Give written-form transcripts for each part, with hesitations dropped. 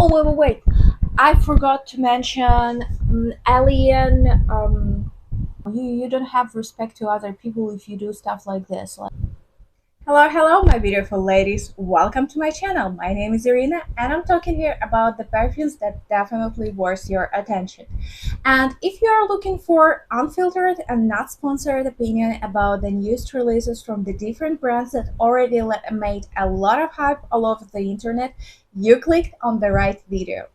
Oh, wait. I forgot to mention Alien. You don't have respect to other people if you do stuff like this. Hello, my beautiful ladies. Welcome to my channel. My name is Irina, and I'm talking here about the perfumes that definitely worth your attention. And if you are looking for unfiltered and not sponsored opinion about the newest releases from the different brands that already made a lot of hype all over the internet, you clicked on the right video.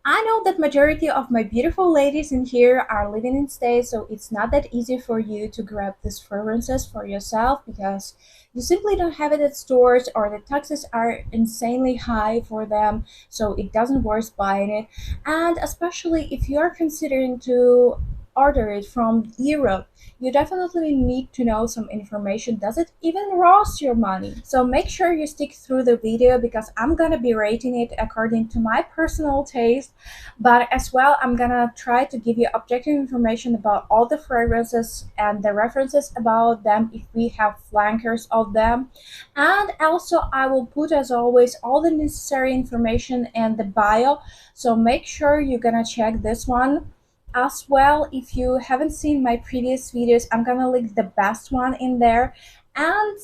I know that majority of my beautiful ladies in here are living in states, so it's not that easy for you to grab these fragrances for yourself because you simply don't have it at stores or the taxes are insanely high for them, so it doesn't worth buying it. And especially if you are considering to order it from Europe, you definitely need to know some information. Does it even cost your money? So make sure you stick through the video because I'm gonna be rating it according to my personal taste, but as well I'm gonna try to give you objective information about all the fragrances and the references about them if we have flankers of them. And also I will put, as always, all the necessary information in the bio, so make sure you're gonna check this one as well. If you haven't seen my previous videos, I'm gonna link the best one in there. And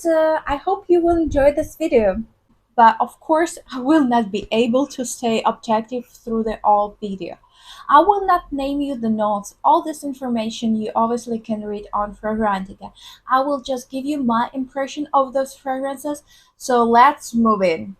I hope you will enjoy this video, but of course I will not be able to stay objective through the whole video. I will not name you the notes. All this information you obviously can read on Fragrantica. I will just give you my impression of those fragrances, so let's move in.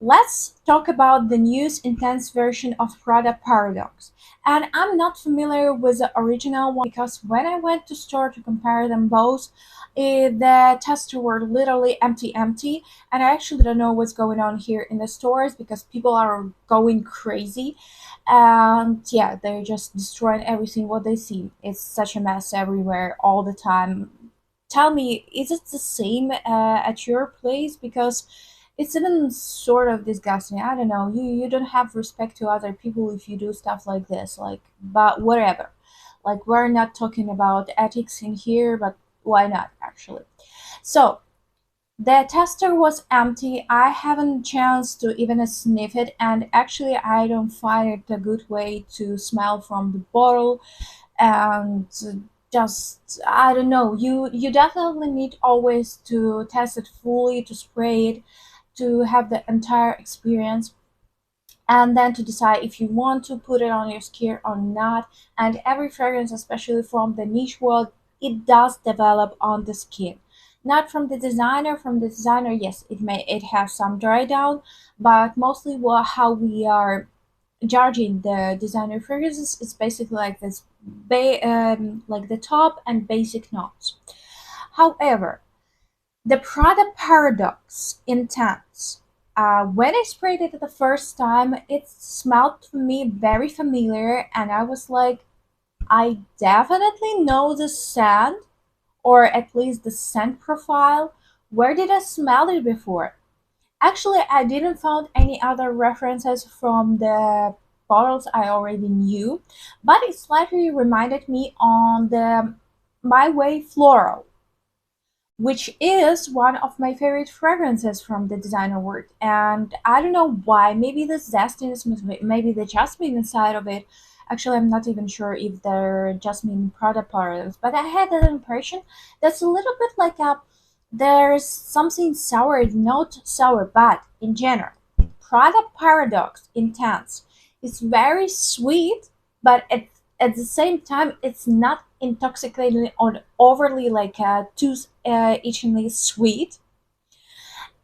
Let's talk about the newest intense version of Prada Paradoxe. And I'm not familiar with the original one because when I went to store to compare them both, the tests were literally empty, and I actually don't know what's going on here in the stores because people are going crazy, and yeah, they're just destroying everything what they see. It's such a mess everywhere all the time. Tell me, is it the same at your place? Because it's even sort of disgusting. I don't know. You don't have respect to other people if you do stuff like this. Like, but whatever. Like, we're not talking about ethics in here, but why not actually? So the tester was empty. I haven't chance to even sniff it, and actually I don't find it a good way to smell from the bottle. And just, I don't know, you definitely need always to test it fully, to spray it, to have the entire experience, and then to decide if you want to put it on your skin or not. And every fragrance, especially from the niche world, it does develop on the skin, not from the designer. From the designer, yes, it have some dry down, but mostly how we are judging the designer fragrances is basically like this, like the top and basic notes. However, the Prada Paradoxe Intense. When I sprayed it the first time, it smelled to me very familiar, and I was like, I definitely know the scent, or at least the scent profile. Where did I smell it before? Actually, I didn't find any other references from the bottles I already knew, but it slightly reminded me on the My Way Floral, which is one of my favorite fragrances from the designer world. And I don't know why, maybe the zestiness, maybe the jasmine inside of it. Actually, I'm not even sure if they're jasmine Prada products, but I had that impression that's a little bit like there's something sour, not sour, but in general. Prada Paradoxe Intense is very sweet, but at the same time, it's not intoxicating or overly like too itchingly sweet,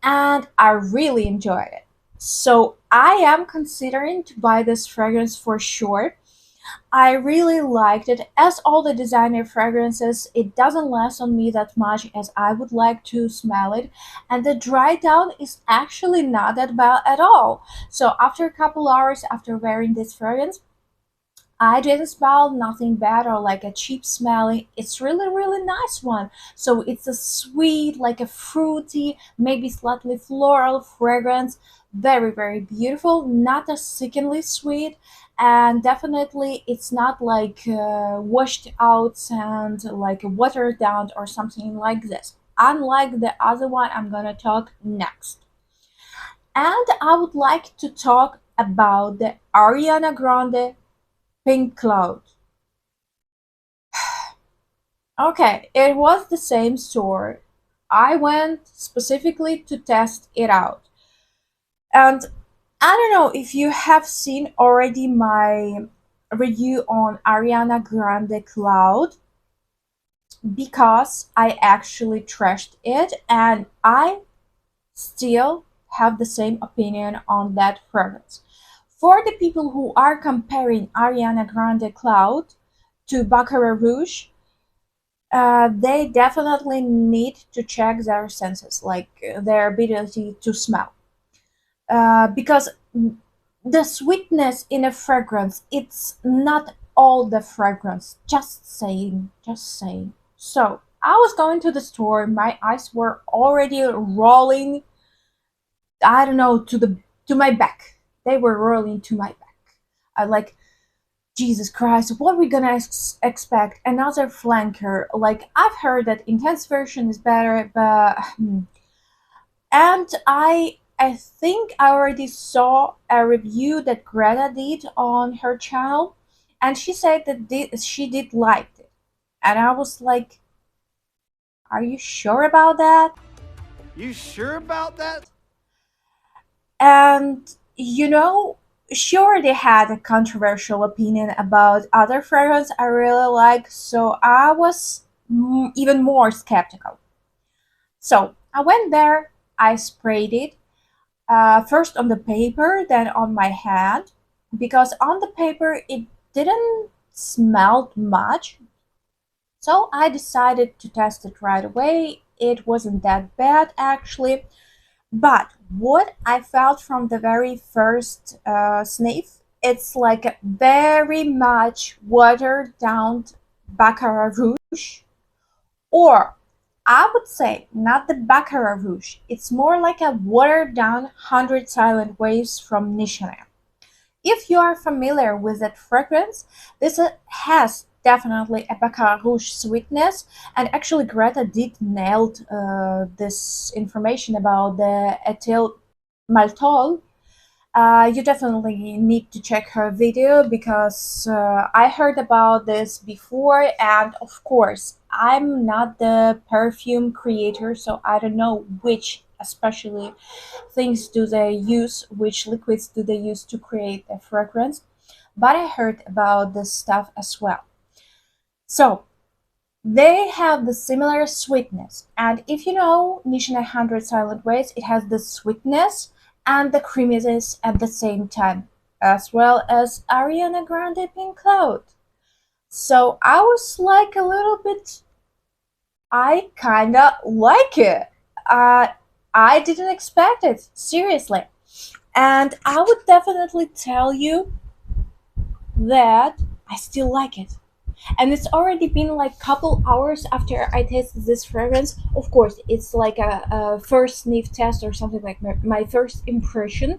and I really enjoyed it. So I am considering to buy this fragrance for sure. I really liked it. As all the designer fragrances, it doesn't last on me that much as I would like to smell it, and the dry down is actually not that bad at all. So after a couple hours after wearing this fragrance, I didn't smell nothing bad or like a cheap smelling. It's really nice one. So it's a sweet, like a fruity, maybe slightly floral fragrance. Very beautiful, not a sickeningly sweet. and definitely it's not like washed out and like watered down or something like this, unlike the other one I'm gonna talk next. And I would like to talk about the Ariana Grande Pink Cloud. Okay, it was the same store. I went specifically to test it out. And I don't know if you have seen already my review on Ariana Grande Cloud, because I actually trashed it and I still have the same opinion on that fragrance. For the people who are comparing Ariana Grande Cloud to Baccarat Rouge, they definitely need to check their senses, like their ability to smell. Because the sweetness in a fragrance, it's not all the fragrance. Just saying, just saying. So I was going to the store, my eyes were already rolling, I don't know, to my back. They were rolling to my back. I like, Jesus Christ, what are we gonna expect? Another flanker. Like, I've heard that intense version is better, but and I think I already saw a review that Greta did on her channel, and she said that she did like it, and I was like, "Are you sure about that?" You sure about that? And she already had a controversial opinion about other fragrances I really like, so I was even more skeptical. So I went there, I sprayed it, first on the paper, then on my hand, because on the paper it didn't smell much. So I decided to test it right away. It wasn't that bad actually. But what I felt from the very first sniff, it's like a very much watered down Baccarat Rouge, or I would say not the Baccarat Rouge. It's more like a watered down 100 Silent Waves from Nichelle. If you are familiar with that fragrance, this has definitely a Baccarat Rouge sweetness, and actually Greta did nail this information about the ethyl maltol. You definitely need to check her video, because I heard about this before, and of course, I'm not the perfume creator, so I don't know which especially things do they use, which liquids do they use to create a fragrance, but I heard about this stuff as well. So they have the similar sweetness, and if you know Niche 100 Silent Waves, it has the sweetness and the creaminess at the same time, as well as Ariana Grande Pink Cloud. So I was like a little bit, I kinda like it. Uh, I didn't expect it, seriously. And I would definitely tell you that I still like it. And it's already been like couple hours after I tasted this fragrance. Of course, it's like a first sniff test or something, like my first impression,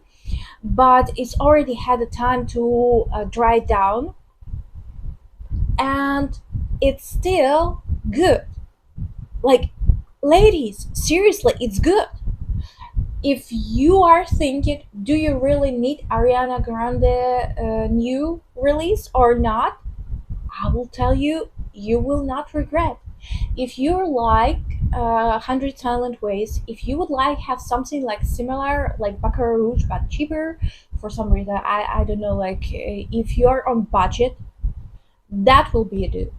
but it's already had a time to dry down, and it's still good. Like, ladies, seriously, it's good. If you are thinking, do you really need Ariana Grande new release or not? I will tell you, you will not regret. If you like 100 Silent Ways, if you would like have something like similar, like Baccarat Rouge but cheaper, for some reason, I don't know, like if you're on budget, that will be a do.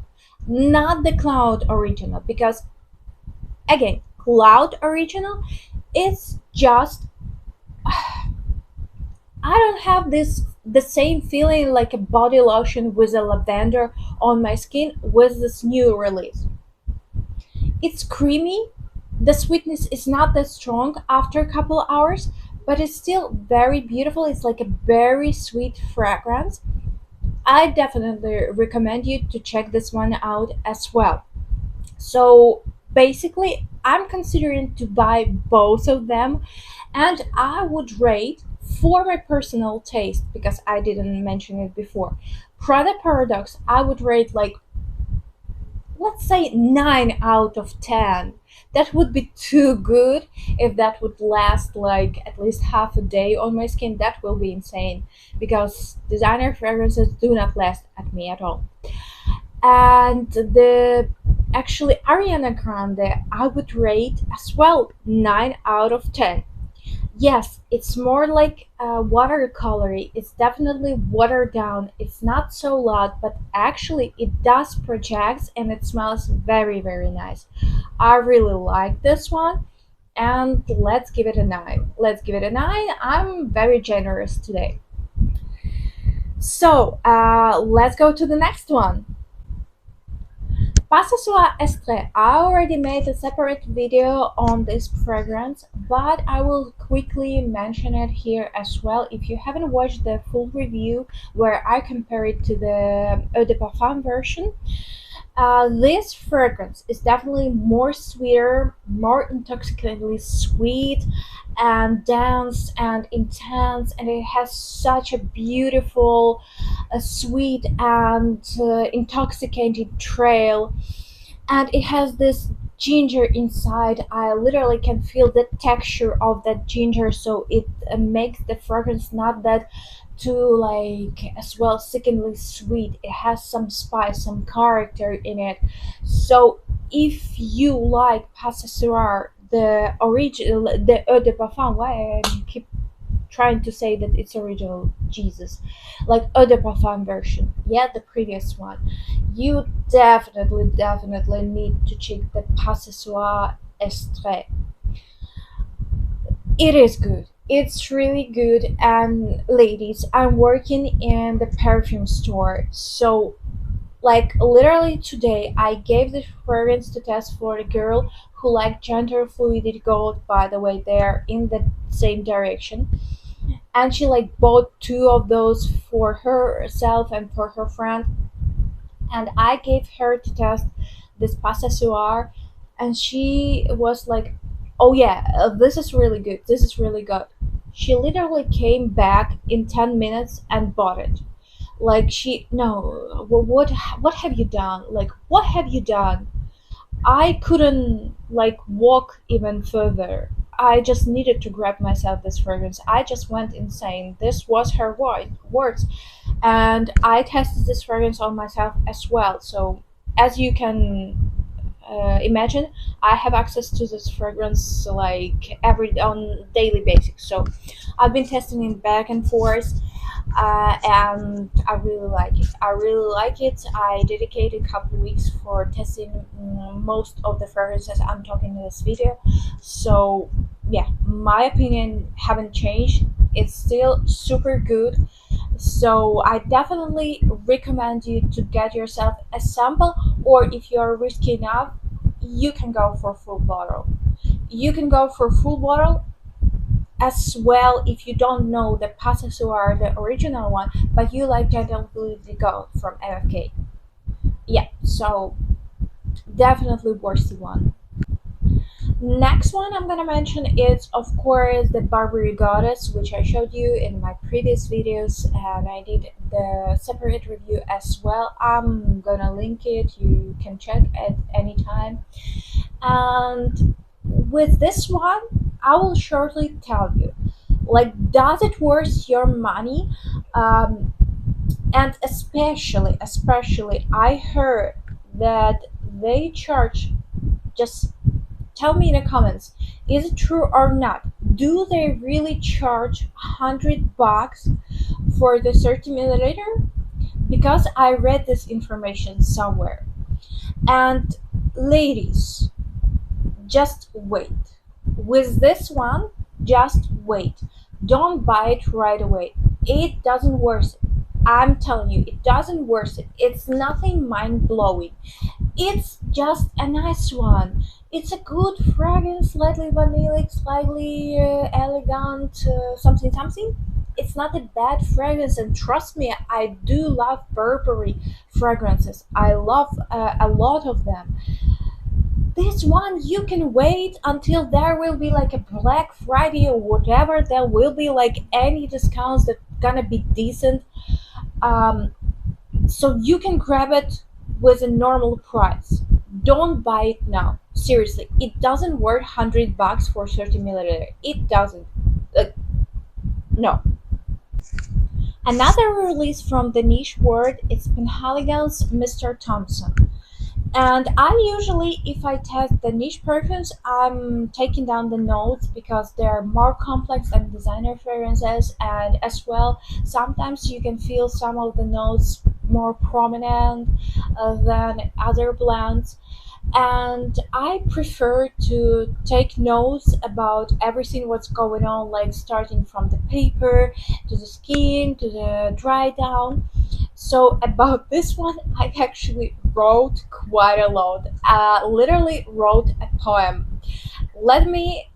Not the Cloud Original, because again, Cloud Original is just, I don't have this the same feeling like a body lotion with a lavender on my skin with this new release. It's creamy. The sweetness is not that strong after a couple hours, but it's still very beautiful. It's like a very sweet fragrance. I definitely recommend you to check this one out as well. So basically, I'm considering to buy both of them, and I would rate for my personal taste, because I didn't mention it before, Prada Paradoxe I would rate like, let's say, 9 out of 10. That would be too good. If that would last like at least half a day on my skin, that will be insane, because designer fragrances do not last at me at all. And the actually Ariana Grande I would rate as well 9 out of 10. Yes, it's more like watercolory. It's definitely watered down. It's not so loud, but actually it does project and it smells very, very nice. I really like this one, and let's give it a 9. Let's give it a 9. I'm very generous today. So, let's go to the next one. Pas soir, extrait. I already made a separate video on this fragrance, but I will quickly mention it here as well. If you haven't watched the full review where I compare it to the Eau de Parfum version, this fragrance is definitely more sweeter, more intoxicatingly sweet and dense and intense, and it has such a beautiful, sweet and intoxicating trail, and it has this ginger inside. I literally can feel the texture of that ginger, so it makes the fragrance not that too like as well sickeningly sweet. It has some spice, some character in it. So if you like Passoir, the original, the Eau de Parfum, why I keep trying to say that it's original, Jesus, like Eau de Parfum version, yeah, the previous one, you definitely need to check the Passoir extrait. It is good. It's really good. And ladies, I'm working in the perfume store. So, like, literally today, I gave the fragrance to test for a girl who liked gender fluidity gold. By the way, they're in the same direction. And she like bought two of those for herself and for her friend. And I gave her to test this pasta soir, and she was like, "Oh yeah, this is really good. This is really good." She literally came back in 10 minutes and bought it. Like she no, what have you done? Like what have you done? I couldn't like walk even further. I just needed to grab myself this fragrance. I just went insane. This was her words. And I tested this fragrance on myself as well. So, as you can imagine, I have access to this fragrance like every on daily basis. So, I've been testing it back and forth, and I really like it. I really like it. I dedicated a couple weeks for testing most of the fragrances I'm talking in this video. So yeah, my opinion haven't changed. It's still super good. So I definitely recommend you to get yourself a sample, or if you're risky enough, you can go for full bottle. You can go for full bottle as well if you don't know the Passasu are the original one, but you like Gentle Fluidity Gold from MFK. Yeah, so definitely worth the one. Next one I'm gonna mention is of course the Burberry Goddess, which I showed you in my previous videos, and I did the separate review as well. I'm gonna link it, you can check at any time. And with this one, I will shortly tell you, like, does it worth your money? And especially, I heard that they charge. Just tell me in the comments, is it true or not? Do they really charge $100 for the 30 milliliter? Because I read this information somewhere. And ladies, just wait. With this one, just wait. Don't buy it right away. It doesn't worth it. I'm telling you, it doesn't worth it. It's nothing mind blowing. It's just a nice one. It's a good fragrance, slightly vanillic, slightly elegant, something something. It's not a bad fragrance, and trust me, I do love Burberry fragrances. I love a lot of them. This one you can wait until there will be like a Black Friday or whatever. There will be like any discounts that gonna be decent. Um, so you can grab it with a normal price. Don't buy it now. Seriously, it doesn't worth $100 for 30 milliliter. It doesn't. Like, no. Another release from the niche world is Penhaligon'S Mr.Thompson. And I usually, if I test the niche perfumes, I'm taking down the notes because they're more complex than designer fragrances, and as well, sometimes you can feel some of the notes more prominent than other blends. And I prefer to take notes about everything what's going on, like starting from the paper to the skin to the dry down. So about this one, I actually wrote quite a lot. Literally wrote a poem. Let me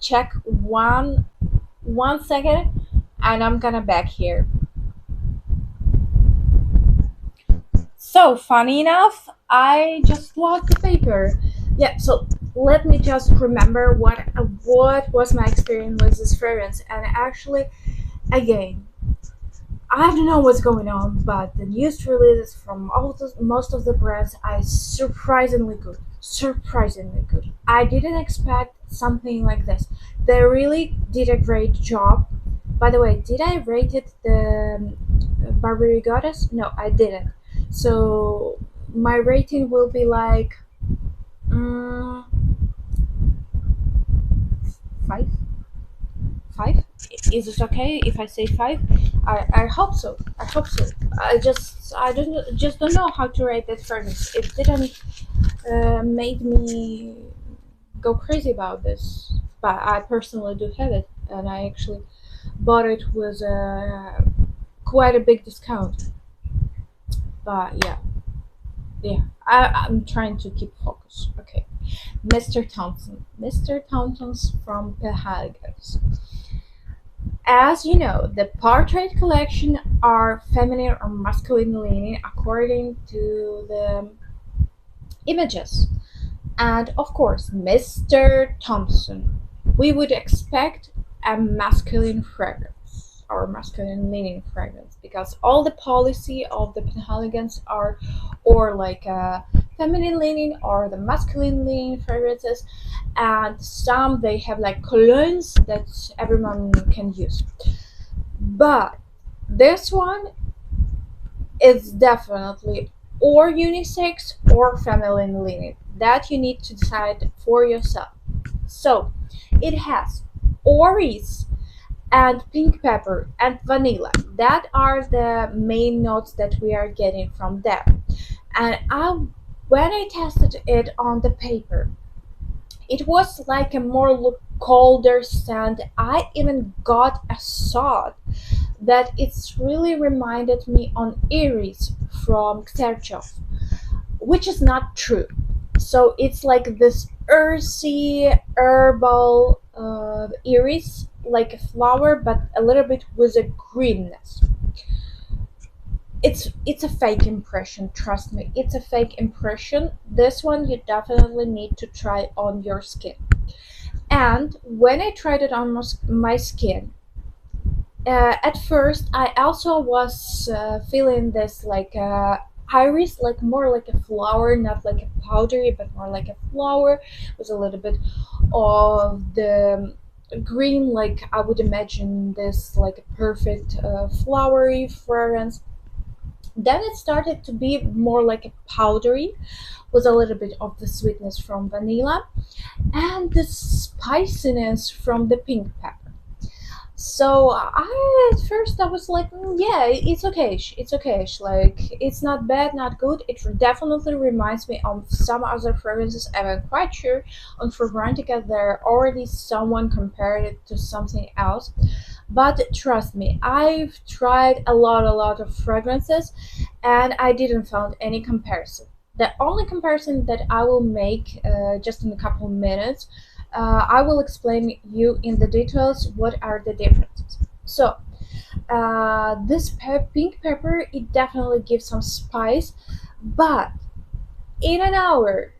check one second, and I'm gonna back here. So funny enough, I just lost the paper. Yeah. So let me just remember what was my experience with this fragrance, and actually, again, I don't know what's going on, but the news releases from most of the brands are surprisingly good. Surprisingly good. I didn't expect something like this. They really did a great job. By the way, did I rate it the Burberry Goddess? No, I didn't. So my rating will be like mm, five. Five? Is it okay if I say five? I hope so. I hope so. I don't know how to rate that fragrance. It didn't made me go crazy about this, but I personally do have it, and I actually bought it with quite a big discount. But yeah, yeah. I'm trying to keep focus. Okay, Mr. Thompson. Mr. Thompson's from Penhaligon'S. As you know, the portrait collection are feminine or masculine leaning according to the images. And of course, Mr. Thompson. We would expect a masculine fragrance or masculine leaning fragrance because all the policy of the Penhaligon'S are or like a feminine leaning or the masculine leaning fragrances, and some they have like colognes that everyone can use. But this one is definitely or unisex or feminine leaning. That you need to decide for yourself. So it has oris and pink pepper and vanilla. That are the main notes that we are getting from them. And when I tested it on the paper, it was like a more colder scent. I even got a thought that it's really reminded me on Iris from Xerchov, which is not true. So it's like this earthy herbal Iris, like a flower, but a little bit with a greenness. It's a fake impression, trust me, it's a fake impression. This one you definitely need to try on your skin. And when I tried it on my skin, at first I also was feeling this like iris, like more like a flower, not like a powdery but more like a flower with a little bit of the green, like I would imagine this like a perfect flowery fragrance. Then it started to be more like a powdery with a little bit of the sweetness from vanilla and the spiciness from the pink pepper. So I at first I was like, yeah, it's okay. It's okay. Like it's not bad, not good. It definitely reminds me of some other fragrances. I'm quite sure on Fragrantica there already someone compared it to something else. But trust me, I've tried a lot of fragrances, and I didn't find any comparison. The only comparison that I will make just in a couple of minutes, I will explain you in the details what are the differences. So this pink pepper, it definitely gives some spice, but in an hour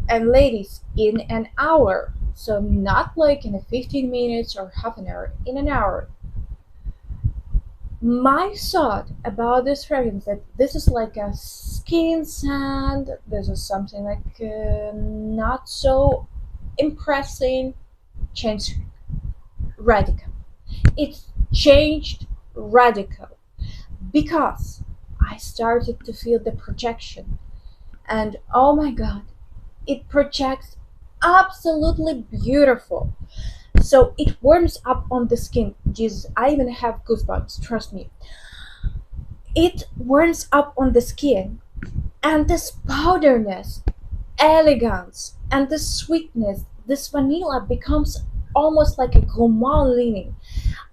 And ladies, in an hour, so not like in a 15 minutes or half an hour, in an hour. My thought about this fragrance that this is like a skin scent, this is something like not so impressing, changed radical. It changed radical because I started to feel the projection, and oh my god, it projects absolutely beautiful. So it warms up on the skin. Jesus, I even have goosebumps, trust me. It warms up on the skin, and this powderness, elegance, and the sweetness, this vanilla becomes almost like a gourmand leaning.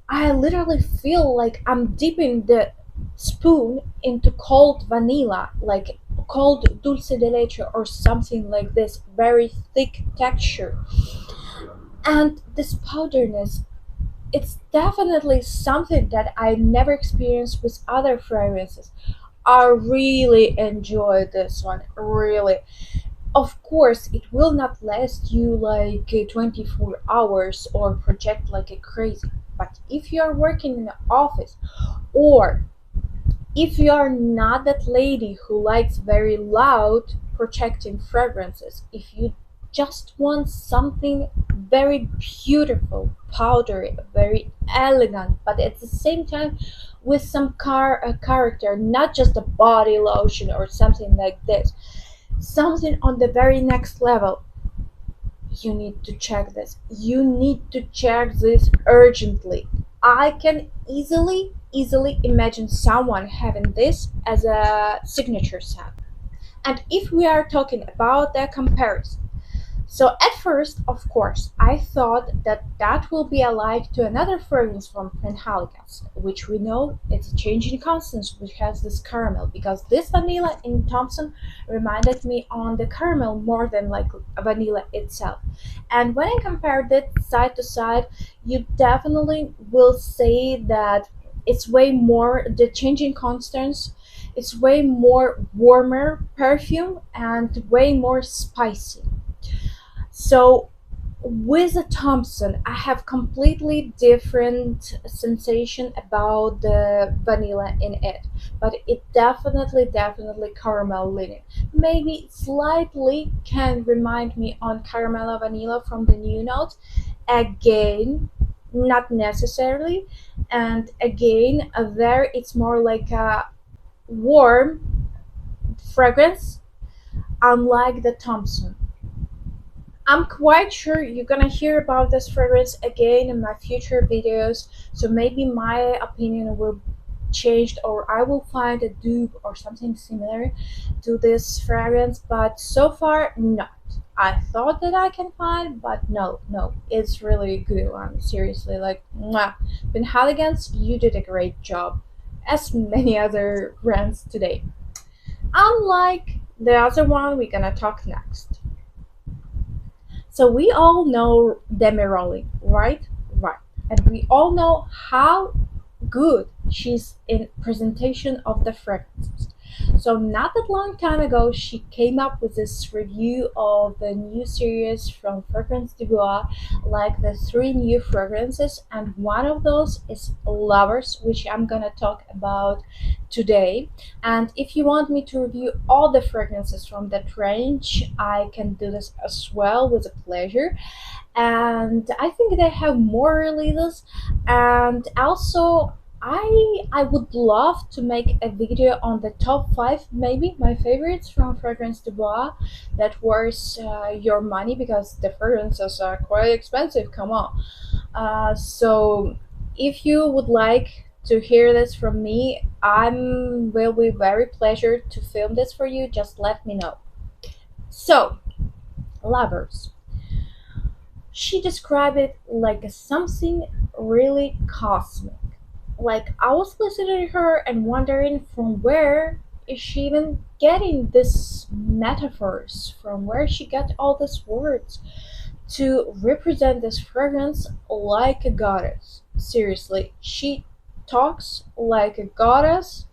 I literally feel like I'm dipping the spoon into cold vanilla, like cold dulce de leche or something like this, very thick texture. And this powderness, it's definitely something that I never experienced with other fragrances. I really enjoy this one, really. Of course, it will not last you like 24 hours or project like a crazy. But if you are working in an office, or if you are not that lady who likes very loud projecting fragrances, if you just want something very beautiful, powdery, very elegant, but at the same time with some character, not just a body lotion or something like this, something on the very next level, you need to check this. You need to check this urgently. I can easily imagine someone having this as a signature scent. And if we are talking about the comparison, so at first, of course, I thought that that will be alike to another fragrance from Penhaligon'S, which we know it's a change in Constantce, which has this caramel, because this vanilla in Thompson reminded me on the caramel more than like a vanilla itself. And when I compared it side to side, you definitely will say that it's way more the change in Constantce. It's way more warmer perfume and way more spicy. So with the Thompson, I have completely different sensation about the vanilla in it, but it definitely caramel leaning. Maybe slightly can remind me on caramel vanilla from the new notes. Again, not necessarily, and again, there it's more like a warm fragrance, unlike the Thompson. I'm quite sure you're gonna hear about this fragrance again in my future videos, so maybe my opinion will change or I will find a dupe or something similar to this fragrance, but so far not. I thought that I can find, but no, it's really a good one. Seriously, like, mwah. Penhaligon'S, you did a great job, as many other brands today. Unlike the other one we're gonna talk next. So we all know Demi Rolling, right? Right. And we all know how good she's in presentation of the fragrances. So not that long time ago, she came up with this review of the new series from Fragrance du Bois, like the three new fragrances, and one of those is Lovers, which I'm gonna talk about today. And if you want me to review all the fragrances from that range, I can do this as well with a pleasure. And I think they have more releases, and also I would love to make a video on the top five, maybe my favorites from Fragrance du Bois that worth your money, because the fragrances are quite expensive. Come on. So if you would like to hear this from me, I'm will be very pleasure to film this for you. Just let me know. So, Lovers. She described it like something really cosmic. Like I was listening to her and wondering from where is she even getting these metaphors, from where she got all these words to represent this fragrance like a goddess. Seriously, she talks like a goddess,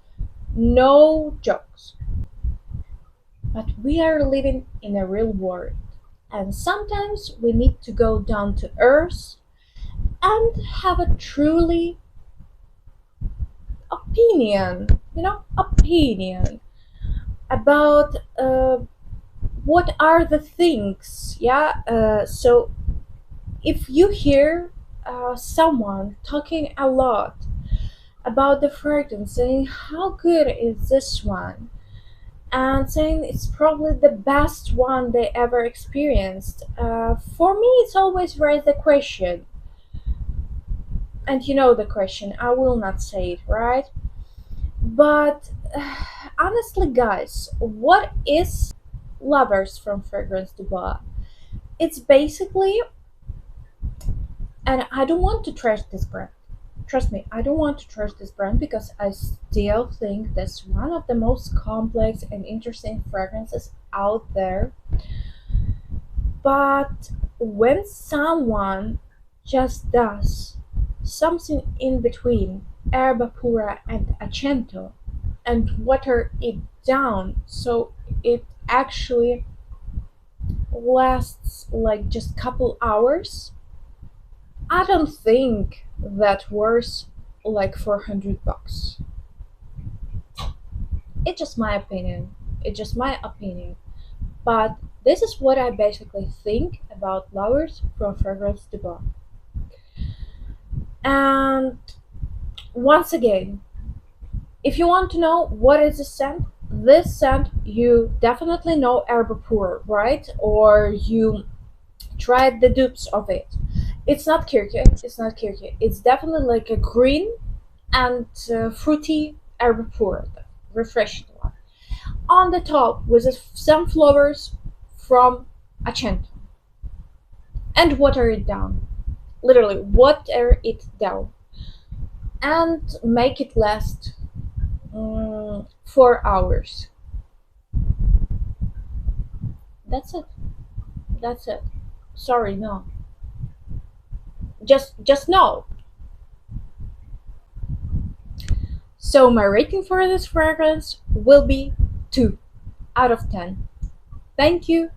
no jokes. But we are living in a real world. And sometimes we need to go down to earth and have a truly opinion about what are the things. Yeah. So if you hear someone talking a lot about the fragrance, saying how good is this one, and saying it's probably the best one they ever experienced, for me it's always raised the question, and you know the question, I will not say it, right? But honestly, guys, what is Lovers from Fragrance du Bois? It's basically, and I don't want to trash this brand. Trust me, I don't want to trash this brand because I still think that's one of the most complex and interesting fragrances out there. But when someone just does something in between Erba Pura and Accento and water it down so it actually lasts like just couple hours, I don't think that worth like 400 bucks. It's just my opinion. It's just my opinion. But this is what I basically think about Lovers from Fragrance du Bois. And once again, if you want to know what is a scent, this scent you definitely know Herbe Pure, right? Or you tried the dupes of it. It's not Kirke. It's not Kirke. It's definitely like a green and fruity Herbe Pure, refreshing one. On the top with some flowers from Accento, and water it down. Literally, water it down and make it last 4 hours. That's it. That's it. Sorry, no. Just no. So my rating for this fragrance will be 2 out of 10. Thank you.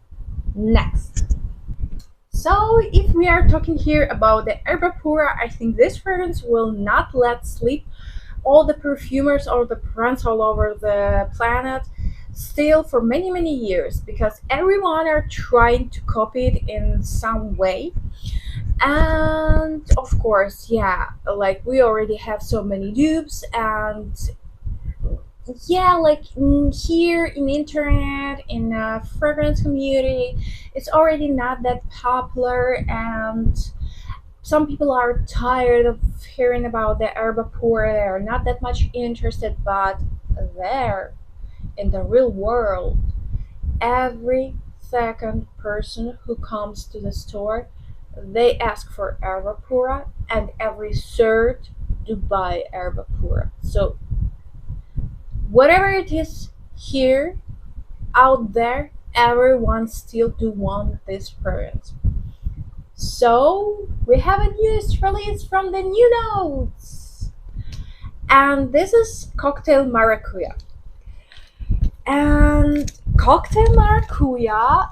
Next. So if we are talking here about the Herba Pura, I think this fragrance will not let sleep all the perfumers or the brands all over the planet still for many years, because everyone are trying to copy it in some way. And of course, yeah, like we already have so many dupes, and yeah, like here in internet, in a fragrance community, it's already not that popular, and some people are tired of hearing about the herba pure. They're not that much interested, but there, in the real world, every second person who comes to the store, they ask for herba pura, and every third do buy herba pura. So whatever it is here, out there, everyone still do want this fragrance. So we have a news release from the new notes, and this is Cocktail Maracuja. And Cocktail Maracuja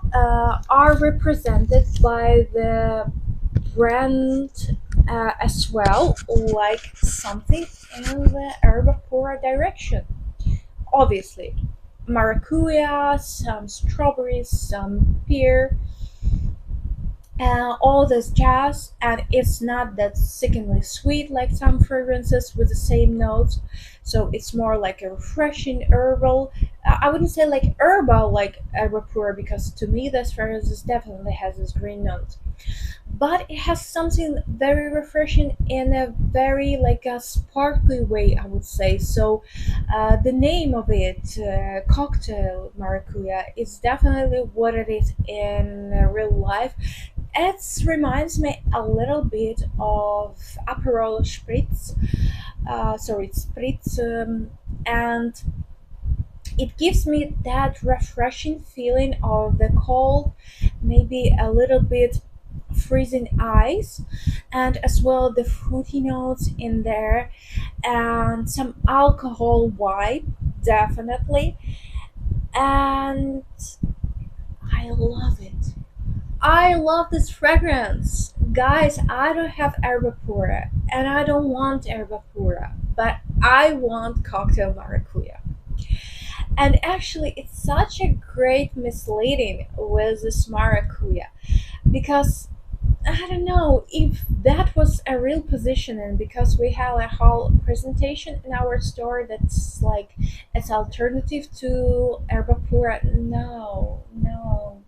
are represented by the brand as well, like something in the herba pura direction. Obviously, maracuja, some strawberries, some pear, all this jazz, and it's not that sickeningly sweet like some fragrances with the same notes. So it's more like a refreshing herbal. I wouldn't say like herbal like herba pura, because to me this fragrance definitely has this green note, but it has something very refreshing in a very like a sparkly way, I would say. So the name of it, Cocktail Maracuja, is definitely what it is in real life. It reminds me a little bit of Aperol Spritz, sorry, Spritz, and it gives me that refreshing feeling of the cold, maybe a little bit freezing ice, and as well the fruity notes in there, and some alcohol vibe, definitely. And I love it. I love this fragrance. Guys, I don't have herba pura and I don't want herba pura, but I want cocktail maracuja. And actually, it's such a great misleading with this maracuja because I don't know if that was a real positioning because we have a whole presentation in our store that's like it's alternative to herba pura. No, no.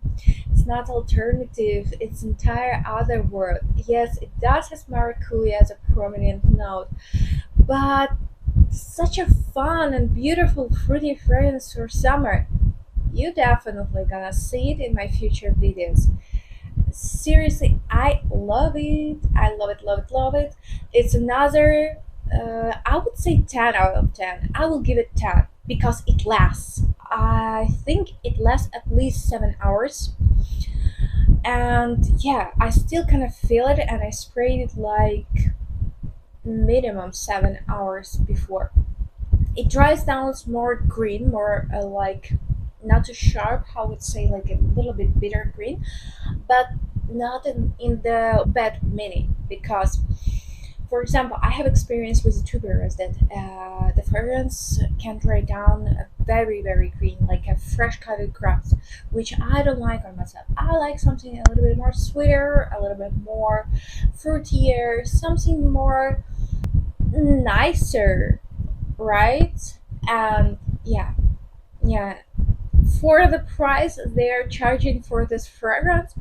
It's not alternative, it's entire other word. Yes, it does have maracuja as a prominent note, but such a fun and beautiful fruity fragrance for summer. You definitely gonna see it in my future videos. Seriously, I love it. I love it, love it, love it. It's another, I would say 10 out of 10. I will give it 10 because it lasts. I think it lasts at least 7 hours, and yeah, I still kind of feel it, and I sprayed it like minimum 7 hours before it dries down. It's more green, more like not too sharp, I would say, like a little bit bitter green, but not in the bad meaning because, for example, I have experience with the tuberose that the fragrance can dry down very, very green, like a fresh cut grass, which I don't like on myself. I like something a little bit more sweeter, a little bit more fruitier, something more nicer, right? And yeah, yeah. For the price they're charging for this fragrance,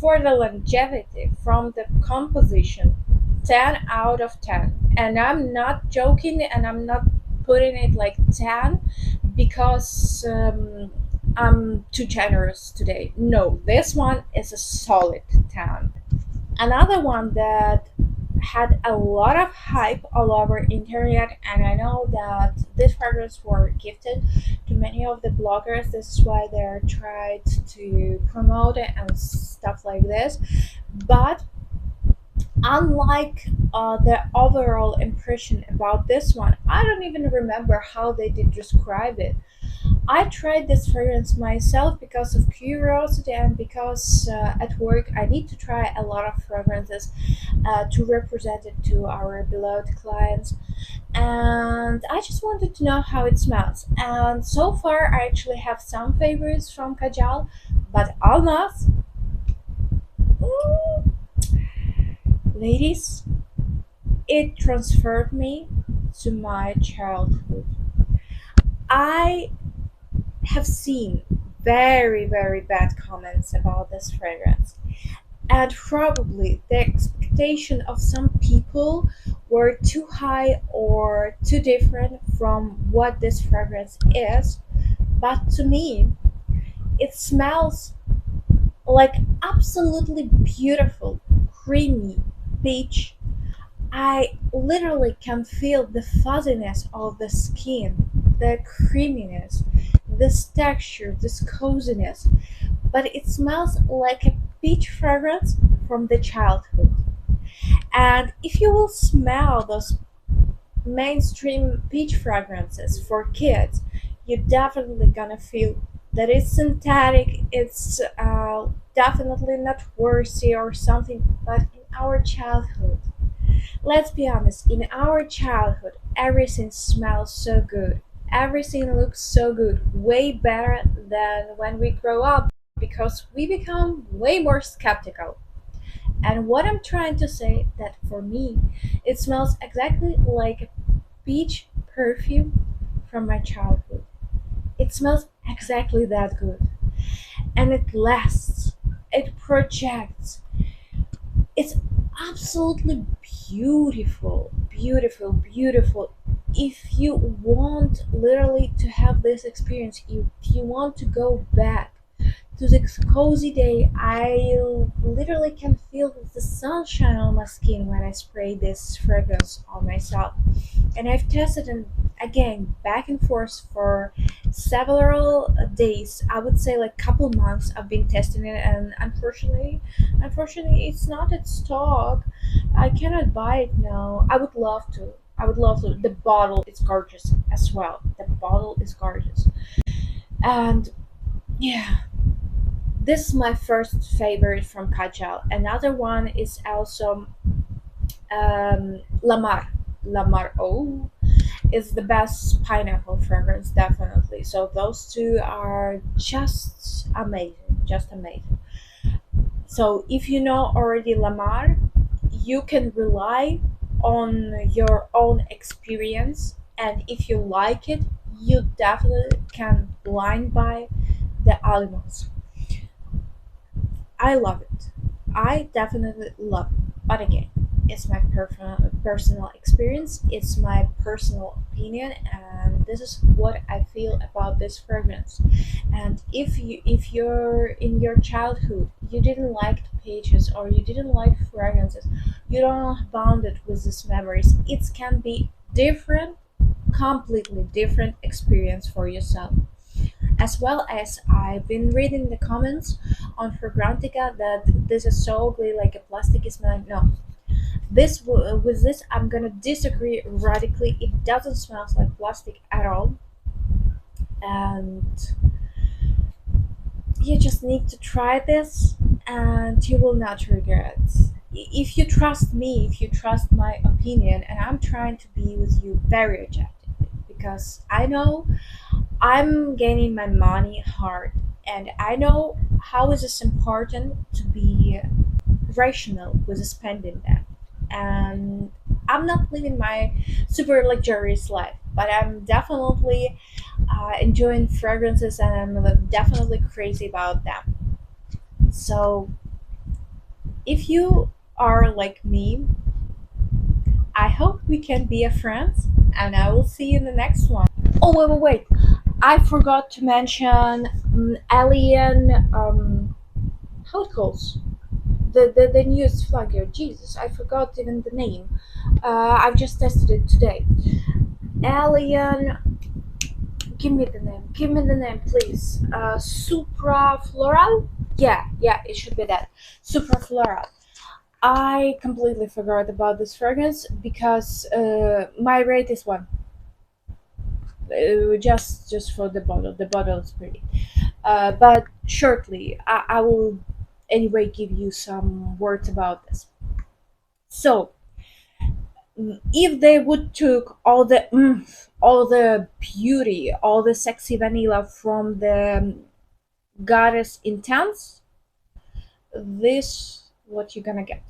for the longevity, from the composition, 10 out of 10. And I'm not joking, and I'm not putting it like 10 because I'm too generous today. No, this one is a solid 10. Another one that had a lot of hype all over internet, and I know that these fragrance were gifted to many of the bloggers. This is why they're tried to promote it and stuff like this. But unlike the overall impression about this one, I don't even remember how they did describe it. I tried this fragrance myself because of curiosity and because at work I need to try a lot of fragrances to represent it to our beloved clients. And I just wanted to know how it smells. And so far, I actually have some favorites from Kajal, but Almaz, mm, ladies, it transferred me to my childhood. I have seen very, very bad comments about this fragrance, and probably the expectation of some people were too high or too different from what this fragrance is. But to me, it smells like absolutely beautiful, creamy peach. I literally can feel the fuzziness of the skin, the creaminess, this texture, this coziness, but it smells like a peach fragrance from the childhood. And if you will smell those mainstream peach fragrances for kids, you're definitely gonna feel that it's synthetic, it's definitely not worthy or something, but in our childhood. Let's be honest, in our childhood, everything smells so good. Everything looks so good, way better than when we grow up because we become way more skeptical. And what I'm trying to say that for me, it smells exactly like a peach perfume from my childhood. It smells exactly that good. And it lasts. It projects. It's absolutely beautiful, beautiful, beautiful. If you want literally to have this experience, if you want to go back to this cozy day, I literally can feel the sunshine on my skin when I spray this fragrance on myself. And I've tested it again back and forth for several days. I would say like couple months I've been testing it, and unfortunately it's not in stock. I cannot buy it now. I would love to. I would love to. The bottle is gorgeous as well. The bottle is gorgeous. And yeah, This is my first favorite from Kajal. Another one is also Lamar. Lamar O is the best pineapple fragrance, definitely. So those two are just amazing, just amazing. So if you know already Lamar, you can rely on your own experience, and if you like it, you definitely can blind buy the Almaz. I love it. I definitely love it. But again, it's my personal experience. It's my personal opinion, and this is what I feel about this fragrance. And if you're in your childhood, you didn't like the pages or you didn't like fragrances, you don't bound it with these memories. It can be different, completely different experience for yourself. As well as I've been reading the comments on Fragrantica that this is so ugly, like a plastic is like no. With this, I'm gonna disagree radically. It doesn't smell like plastic at all, and you just need to try this, and you will not regret. If you trust me, if you trust my opinion, and I'm trying to be with you very objectively, because I know I'm gaining my money hard, and I know how is this important to be rational with spending that. And I'm not living my super luxurious life, but I'm definitely enjoying fragrances, and I'm definitely crazy about them. So if you are like me, I hope we can be a friends, and I will see you in the next one. Oh wait! I forgot to mention Alien. How it calls the newest flagger. Jesus, I forgot even the name. I've just tested it today. Alien. Give me the name. Give me the name, please. Supra floral. Yeah, it should be that. Supra floral. I completely forgot about this fragrance because my rate is one. Just for the bottle. The bottle is pretty. But shortly, I will anyway give you some words about this. So, if they would took all the beauty, all the sexy vanilla from the Goddess Intense, this what you're gonna get.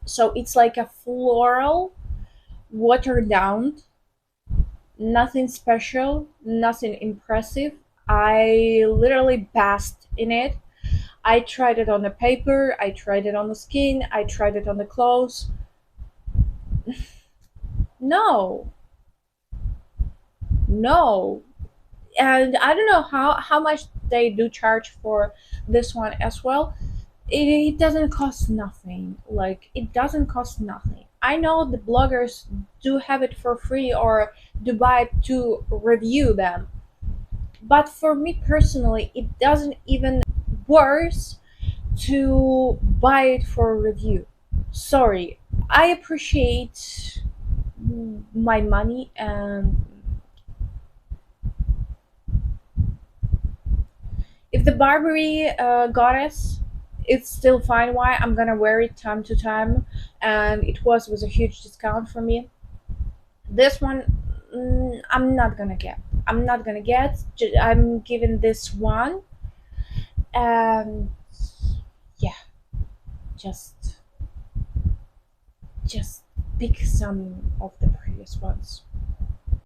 So it's like a floral, watered down, nothing special, nothing impressive. I literally basked in it. I tried it on the paper, I tried it on the skin, I tried it on the clothes. No, no. And I don't know how much they do charge for this one as well. It doesn't cost nothing. Like it doesn't cost nothing. I know the bloggers do have it for free or do buy it to review them. But for me personally, it doesn't even worse to buy it for review. Sorry, I appreciate my money, and if the Burberry Goddess, it's still fine. Why I'm gonna wear it time to time, and it was a huge discount for me. This one, I'm not gonna get. I'm not gonna get. I'm giving this one, and yeah, just just pick some of the previous ones.